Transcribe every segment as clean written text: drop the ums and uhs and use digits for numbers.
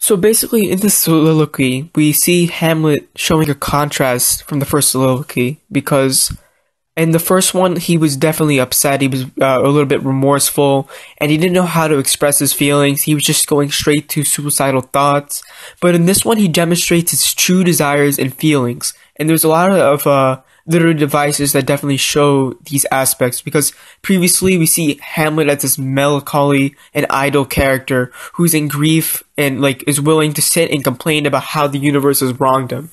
So basically, in this soliloquy, we see Hamlet showing a contrast from the first soliloquy because in the first one, he was definitely upset. He was a little bit remorseful, and he didn't know how to express his feelings. He was just going straight to suicidal thoughts. But in this one, he demonstrates his true desires and feelings. And there's a lot of literary devices that definitely show these aspects, because previously we see Hamlet as this melancholy and idle character who's in grief and is willing to sit and complain about how the universe has wronged him.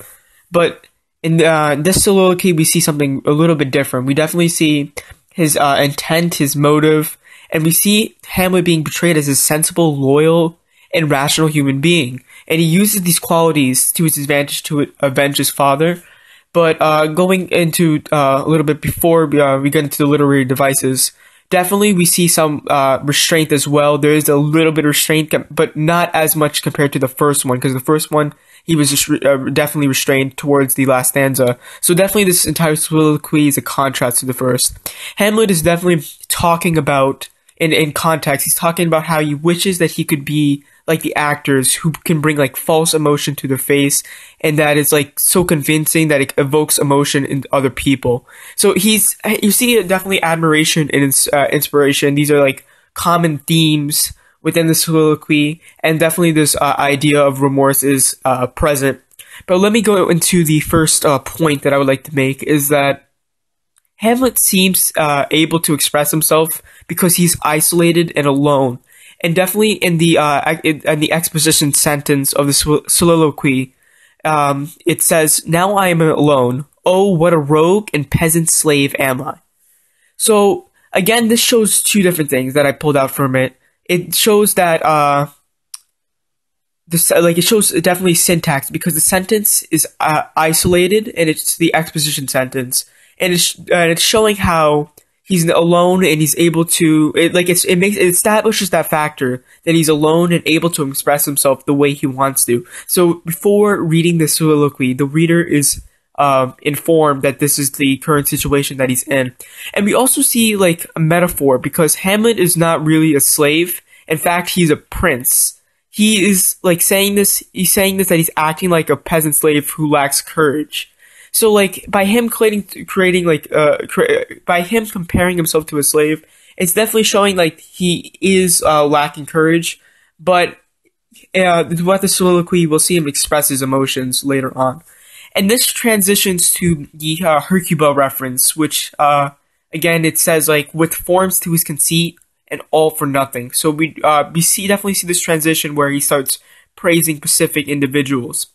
But in this soliloquy, we see something a little bit different. We definitely see his intent, his motive, and we see Hamlet being portrayed as a sensible, loyal, and rational human being. And he uses these qualities to his advantage to avenge his father. But going into a little bit before we get into the literary devices, definitely we see some restraint as well. There is a little bit of restraint, but not as much compared to the first one, because the first one, he was just definitely restrained towards the last stanza. So definitely this entire soliloquy is a contrast to the first. Hamlet is definitely talking about, in context, he's talking about how he wishes that he could be like the actors who can bring false emotion to their face, and that is so convincing that it evokes emotion in other people. So you see definitely admiration and inspiration. These are common themes within the soliloquy, and definitely this idea of remorse is present. But let me go into the first point that I would like to make, is that Hamlet seems able to express himself because he's isolated and alone. And definitely in the exposition sentence of the soliloquy, it says, "Now I am alone. Oh, what a rogue and peasant slave am I." So again, this shows two different things that I pulled out from it. It shows that it shows definitely syntax, because the sentence is isolated and it's the exposition sentence, and it's showing how he's alone and he's able to it establishes that factor that he's alone and able to express himself the way he wants to. So before reading the soliloquy, the reader is informed that this is the current situation that he's in. And we also see a metaphor, because Hamlet is not really a slave. In fact, he's a prince. He is saying this. He's saying this, that he's acting like a peasant slave who lacks courage. So by him by him comparing himself to a slave, it's definitely showing he is lacking courage. But throughout the soliloquy, we'll see him express his emotions later on. And this transitions to the Hecuba reference, which again, it says with forms to his conceit and all for nothing. So we definitely see this transition where he starts praising specific individuals.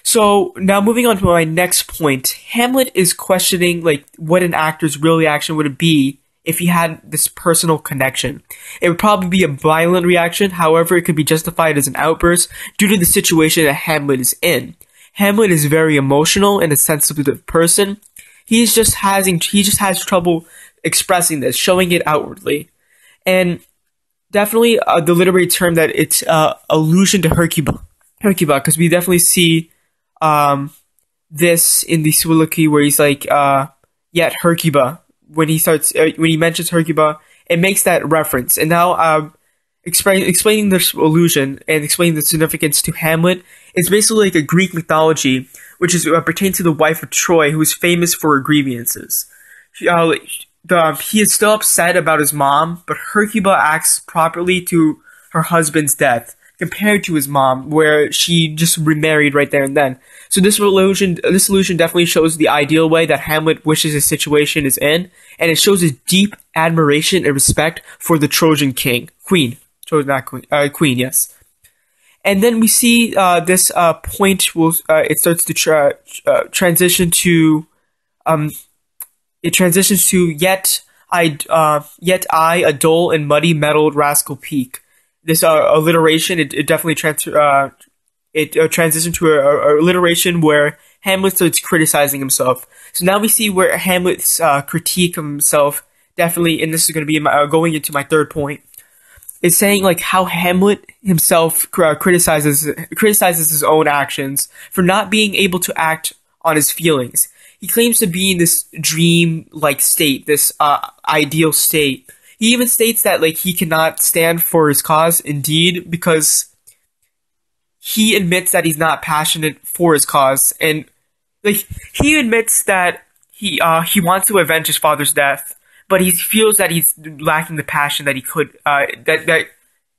So now moving on to my next point, Hamlet is questioning what an actor's real reaction would be if he had this personal connection. It would probably be a violent reaction. However, it could be justified as an outburst due to the situation that Hamlet is in. Hamlet is very emotional and a sensitive person. He just has trouble expressing this, showing it outwardly. And definitely the literary term that it's allusion to Hecuba, because we definitely see this in the soliloquy where he's yet Hecuba. When he mentions Hecuba, it makes that reference. And now explaining this allusion and explaining the significance to Hamlet, it's basically a Greek mythology, which pertains to the wife of Troy, who is famous for her grievances. He is still upset about his mom, but Hecuba acts properly to her husband's death, compared to his mom, where she just remarried right there and then. So this allusion definitely shows the ideal way that Hamlet wishes his situation is in, and it shows his deep admiration and respect for the Trojan queen, yes. And then we see this point it starts to transition to it transitions to yet I, a dull and muddy meddled rascal peak. This alliteration, it definitely transitioned to a alliteration where Hamlet starts criticizing himself. So now we see where Hamlet's critique of himself definitely, and this is going to be going into my third point, is saying how Hamlet himself criticizes his own actions for not being able to act on his feelings. He claims to be in this dream-like state, this ideal state. He even states that he cannot stand for his cause, indeed, because he admits that he's not passionate for his cause, and like he admits that he wants to avenge his father's death, but he feels that he's lacking the passion that he could that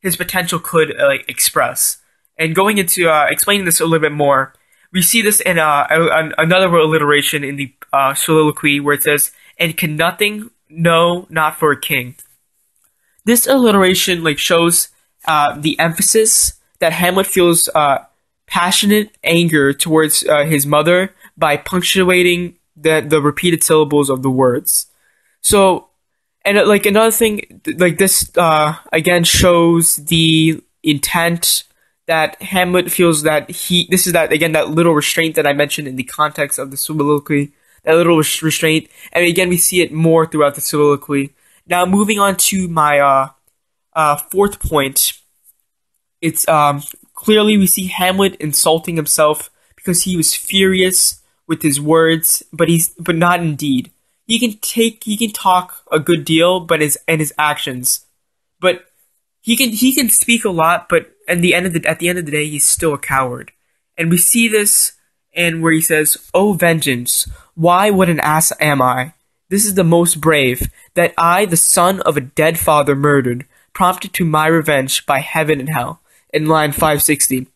his potential could express. And going into explaining this a little bit more, we see this in another alliteration in the soliloquy where it says, "And can nothing, no, not for a king." This alliteration shows the emphasis that Hamlet feels passionate anger towards his mother by punctuating the repeated syllables of the words. So, and another thing, this again shows the intent that Hamlet feels that this is that little restraint that I mentioned in the context of the soliloquy, that little restraint, and again we see it more throughout the soliloquy. Now moving on to my fourth point, it's clearly we see Hamlet insulting himself because he was furious with his words, but not in deed. He can talk a good deal, but his actions, but he can speak a lot, but at the end of the day, he's still a coward. And we see this in where he says, "O vengeance, why what an ass am I? This is the most brave, that I, the son of a dead father murdered, prompted to my revenge by heaven and hell," in line 560.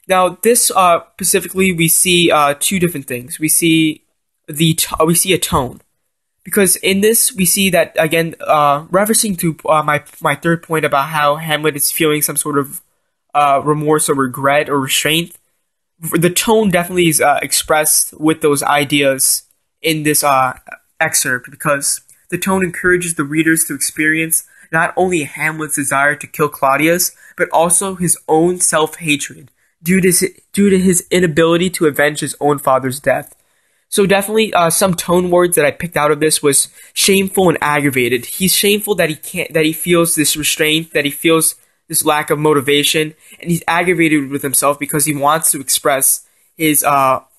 Now, this specifically, we see two different things. We see a tone. Because in this, we see that, again, referencing to my third point about how Hamlet is feeling some sort of remorse or regret or restraint, the tone definitely is expressed with those ideas in this excerpt, because the tone encourages the readers to experience not only Hamlet's desire to kill Claudius, but also his own self-hatred due to his inability to avenge his own father's death. So definitely, some tone words that I picked out of this was shameful and aggravated. He's shameful that he feels this restraint, that he feels this lack of motivation, and he's aggravated with himself because he wants to express his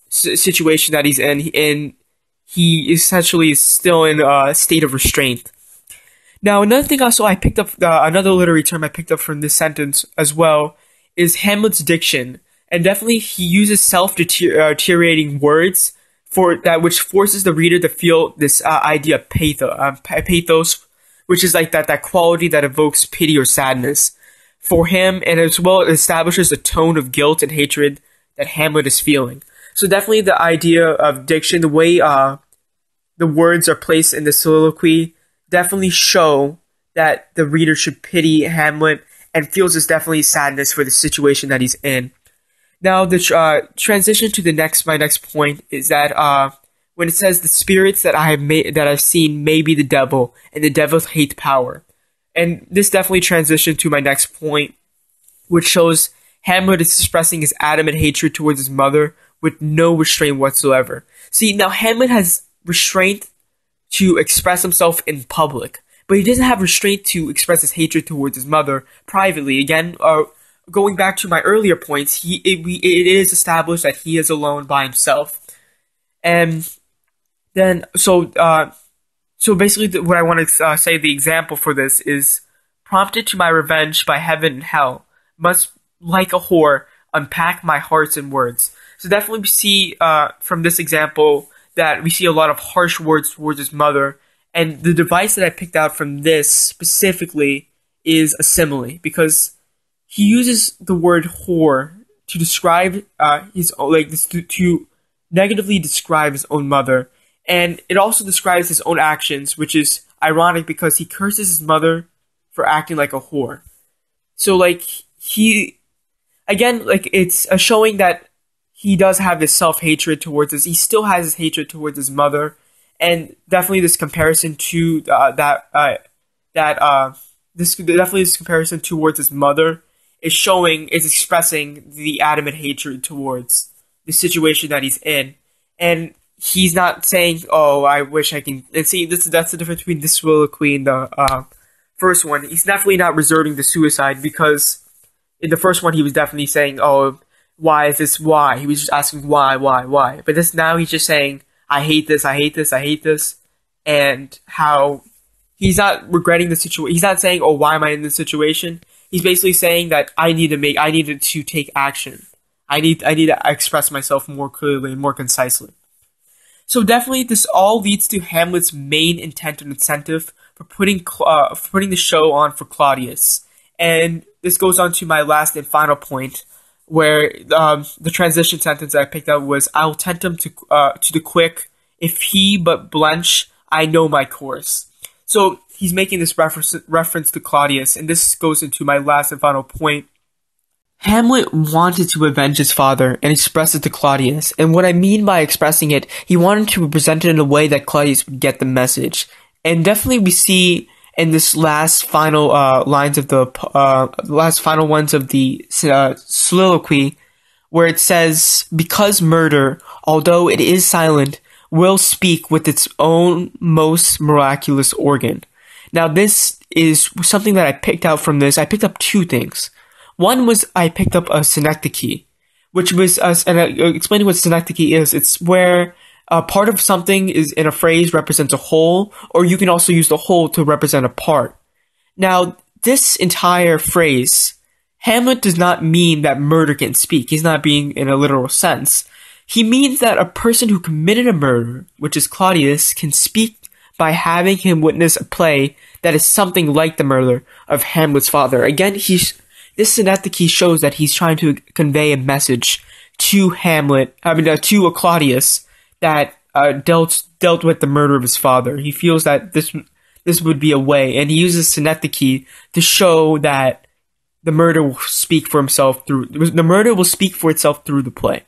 situation that he's in, and he essentially is still in a state of restraint. Now, another thing also I picked up, another literary term I picked up from this sentence as well, is Hamlet's diction, and definitely he uses self-deteriorating words for that, which forces the reader to feel this idea of pathos, which is that quality that evokes pity or sadness for him, and as well it establishes a tone of guilt and hatred that Hamlet is feeling. So definitely the idea of diction, the way the words are placed in the soliloquy, definitely show that the reader should pity Hamlet and feels this definitely sadness for the situation that he's in. Now, the transition to my next point is that when it says the spirits that I've seen may be the devil, and the devil hates power, and this definitely transitioned to my next point, which shows Hamlet is expressing his adamant hatred towards his mother with no restraint whatsoever. See, now Hamlet has restraint to express himself in public, but he doesn't have restraint to express his hatred towards his mother privately. Again, going back to my earlier points, it is established that he is alone by himself, and then so basically what I want to say the example for this is, "Prompted to my revenge by heaven and hell, must like a whore unpack my hearts in words." So definitely we see from this example that we see a lot of harsh words towards his mother, and the device that I picked out from this specifically is a simile, because he uses the word whore to describe to negatively describe his own mother, and it also describes his own actions, which is ironic because he curses his mother for acting like a whore. So it's a showing that he does have this self-hatred towards us. He still has his hatred towards his mother, and definitely this comparison to this comparison towards his mother is expressing the adamant hatred towards the situation that he's in, and he's not saying, "Oh, I wish I can." And see, that's the difference between this soliloquy and the first one. He's definitely not resorting to suicide, because in the first one he was definitely saying, "Oh, why is this? Why?" He was just asking why. But this now he's just saying, "I hate this, I hate this, I hate this," and how he's not regretting the situation. He's not saying, "Oh, why am I in this situation?" He's basically saying that I needed to take action. I need to express myself more clearly and more concisely. So definitely, this all leads to Hamlet's main intent and incentive for putting the show on for Claudius. And this goes on to my last and final point, where the transition sentence I picked up was, "I'll tempt him to the quick. If he but blench, I know my course." So he's making this reference to Claudius, and this goes into my last and final point. Hamlet wanted to avenge his father and express it to Claudius, and what I mean by expressing it, he wanted to present it in a way that Claudius would get the message. And definitely we see in this last final lines of the last final ones of the soliloquy, where it says, "Because murder, although it is silent, will speak with its own most miraculous organ." Now this is something that I picked out from this. I picked up two things. One was I picked up a synecdoche, which was explaining what synecdoche is. It's where part of something is in a phrase represents a whole, or you can also use the whole to represent a part. Now, this entire phrase, Hamlet does not mean that murder can speak. He's not being in a literal sense. He means that a person who committed a murder, which is Claudius, can speak by having him witness a play that is something like the murder of Hamlet's father. Again, this synecdoche shows that he's trying to convey a message to to Claudius that dealt with the murder of his father. He feels that this would be a way, and he uses synecdoche to show that the murder will speak for itself through the play.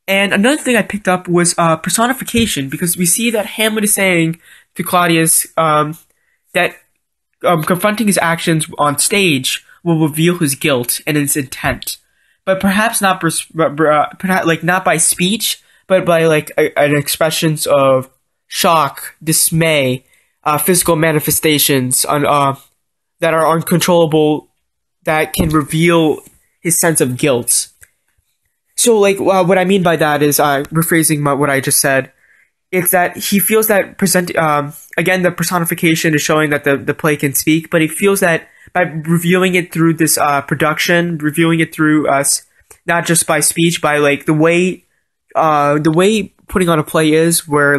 And another thing I picked up was personification, because we see that Hamlet is saying to Claudius that confronting his actions on stage will reveal his guilt and his intent, but perhaps not not by speech, but by an expressions of shock, dismay, physical manifestations that are uncontrollable, that can reveal his sense of guilt. So, what I mean by that is, rephrasing what I just said, it's that he feels that again, the personification is showing that the play can speak, but he feels that by reviewing it through this production, reviewing it through us, not just by speech, by the way putting on a play is, where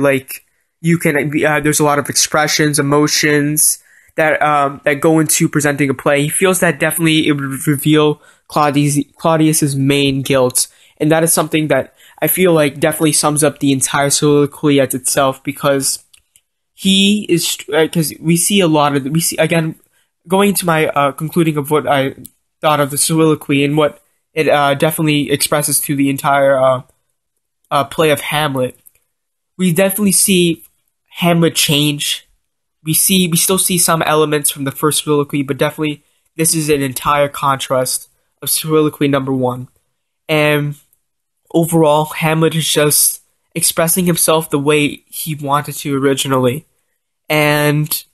you can there's a lot of expressions, emotions that go into presenting a play. He feels that definitely it would reveal Claudius's main guilt, and that is something that I feel like definitely sums up the entire soliloquy as itself, because we see again, going into my concluding of what I thought of the soliloquy and what it definitely expresses to the entire play of Hamlet. We definitely see Hamlet change. We still see some elements from the first soliloquy, but definitely this is an entire contrast of soliloquy number 1. And overall, Hamlet is just expressing himself the way he wanted to originally. And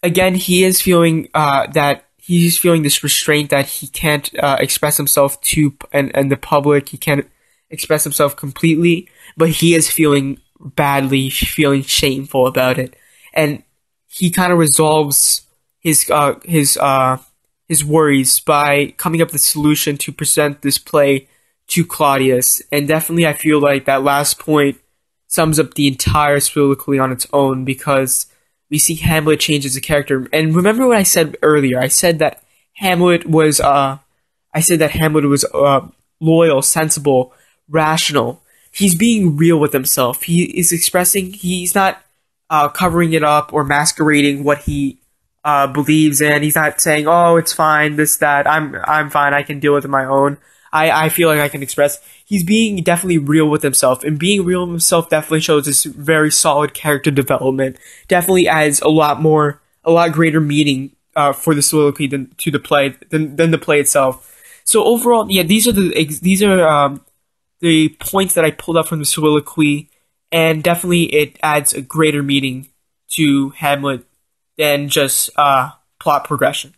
again, he is feeling this restraint that he can't express himself to and the public. He can't express himself completely, but he is feeling badly, feeling shameful about it, and he kind of resolves his worries by coming up with a solution to present this play to Claudius. And definitely, I feel like that last point sums up the entire soliloquy on its own, because we see Hamlet change as a character. And remember what I said earlier? I said that Hamlet was loyal, sensible, rational. He's being real with himself. He is expressing. He's not covering it up or masquerading what he believes in. He's not saying, "Oh, it's fine, this, that. I'm fine. I can deal with it on my own. I feel like I can express." He's being definitely real with himself, and being real with himself definitely shows this very solid character development. Definitely adds a lot greater meaning for the soliloquy than the play itself. So overall, yeah, these are the points that I pulled up from the soliloquy, and definitely it adds a greater meaning to Hamlet than just plot progression.